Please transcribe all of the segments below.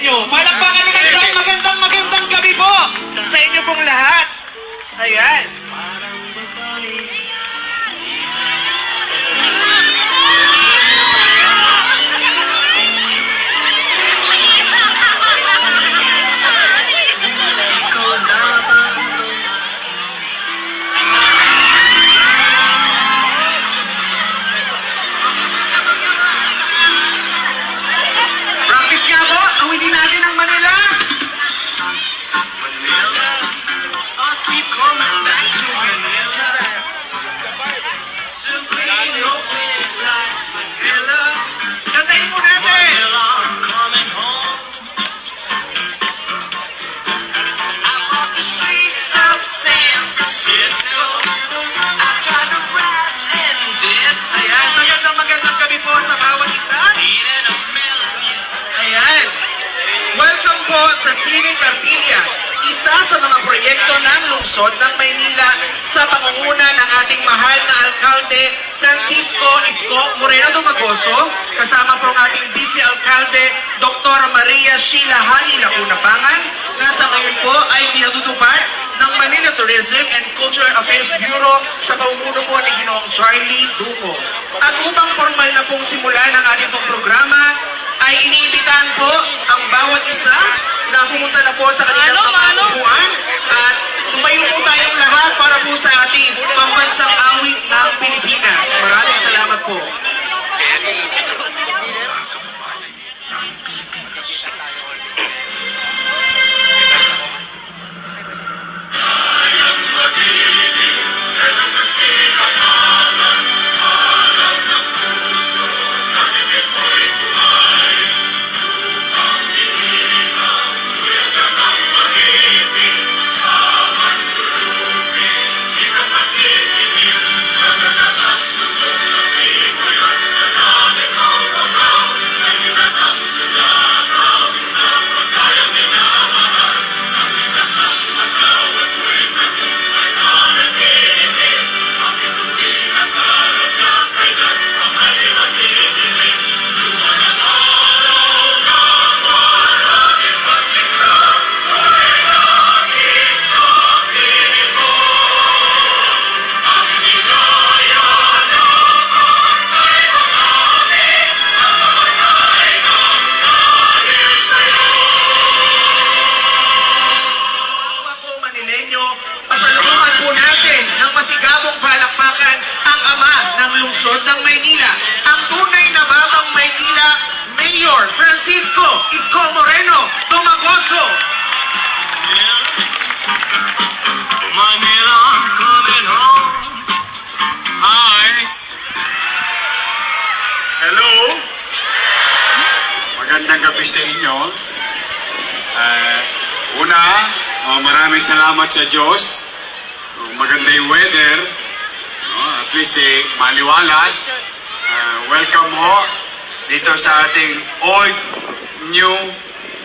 inyo. Palakpakan naman dyan. Magandang gabi po sa inyo pong lahat. Ayan. Practice nga po. Awitin natin ang Manila. Kantahin po natin. Ayan, magandang gabi po sa bawat isa. Ayan. Welcome po sa Cine Cartilla, isa sa mga proyekto ng lungsod ng Maynila sa pangunguna ng ating mahal na alkalde Francisco Isko Moreno Dumagoso, kasama po ang ating Vice Alkalde Dr. Maria Sheila Hani Lacuna Pangan, na sa ngayon po ay pinatutupad ng Manila Tourism and Cultural Affairs Bureau sa pamumuno po ni Ginoong Charlie Dumo. At upang formal na pong simulan ang ating pong programa, ay iniimbitahan po ang bawat isa na pumunta na po sa kanilang mga upuan at tumayo po tayong lahat para po sa ating pambansang awit ng Pilipinas. Maraming salamat po. Pasalubungan po natin ng masigabong palakpakan ang ama ng lungsod ng Maynila, ang tunay na batang Maynila, Mayor Francisco Isko Moreno Dumagoso. Manila, I'm coming home. Hi. Hello. Magandang gabi sa inyo. Maraming salamat sa Diyos. Maganda yung weather. At least maliwalas. Welcome ho dito sa ating Old New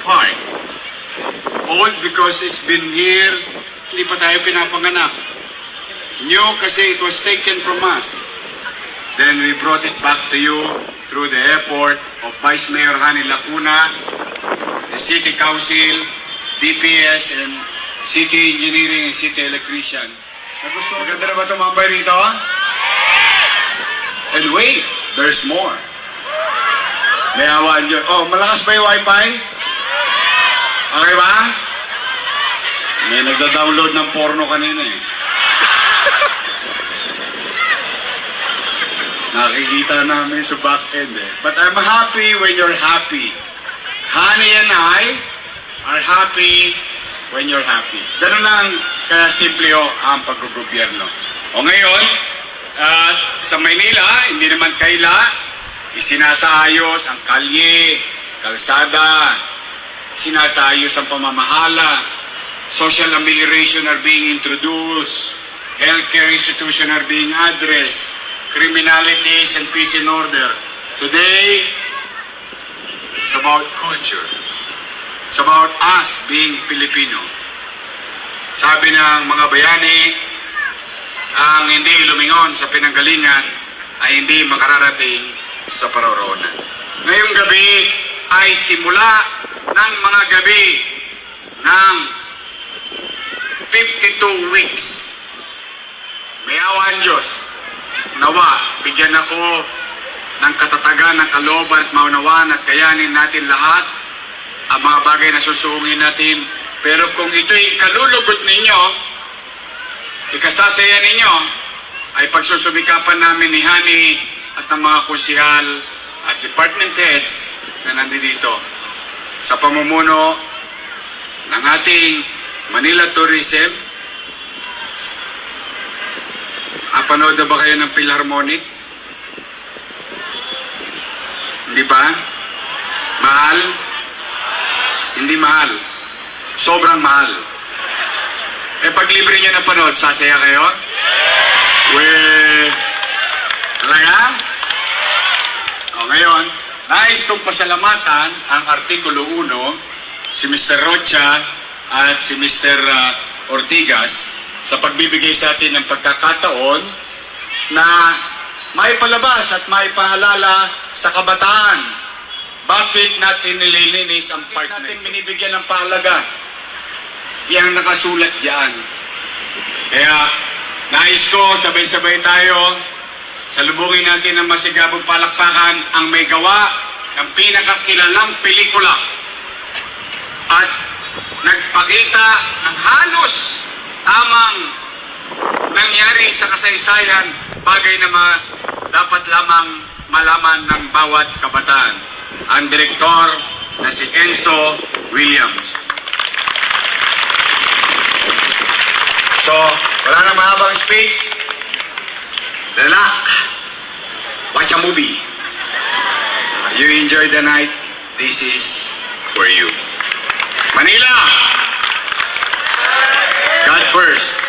Park. Old because it's been here, hindi pa tayo pinapanganak. New kasi it was taken from us. Then we brought it back to you through the effort of Vice Mayor Hani Lacuna, the City Council, DPS, and City Engineering and City Electrician. Nagusto, maganda na ba tumambay rito? And wait, there's more. May hawaan dyan. Oh, malakas ba yung wifi? Okay ba? May nagda-download ng porno kanina eh. Nakikita namin sa back end eh. But I'm happy when you're happy. Hani and I are happy when you're happy. Ganun lang kaya simple ang paggugobyerno. O ngayon, sa Maynila, hindi naman kaila, isinasaayos ang kalye, kalsada, sinasayos ang pamamahala, social amelioration are being introduced, healthcare institution are being addressed, criminalities and peace and order. Today, it's about culture. It's about us being Filipino. Sabi ng mga bayani, ang hindi lumingon sa pinanggalingan ay hindi makararating sa paroroonan. Ngayong gabi ay simula ng mga gabi ng 52 weeks. May awa ang Diyos. Nawa, bigyan ako ng katatagan, ng kalooban at maunawaan at kayanin natin lahat ang mga bagay na susungin natin. Pero kung ito'y kalulugod ninyo, ikasasaya ninyo, ay pagsusumikapan namin ni Hani at ng mga kusihal at department heads na nandito sa pamumuno ng ating Manila Tourism. Apanood na ba kayo ng Philharmonic? Hindi ba? Mahal? Hindi mahal. Sobrang mahal. Eh pag libre nyo na panood, sasaya kayo? Talaga? O ngayon, nais kong pasalamatan ang Artikulo 1, si Mr. Rocha at si Mr. Ortigas sa pagbibigay sa atin ng pagkakataon na maipalabas at maipaalala sa kabataan bakit natin nililinis ang park natin binibigyan ng pahalaga. Yang nakasulat diyan. Kaya nais ko sabay-sabay tayo salubungin natin ng masigabong palakpakan ang may gawa ng pinakakilalang pelikula at nagpakita ng halos tamang nangyari sa kasaysayan, bagay na dapat lamang malaman ng bawat kabataan. Ang direktor na si Enzo Williams. So, wala na mahabang speech. Relax. Watch a movie. You enjoy the night. This is for you. Manila! God first.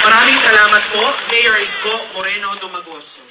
Maraming salamat po, Mayor Isko Moreno Dumagoso.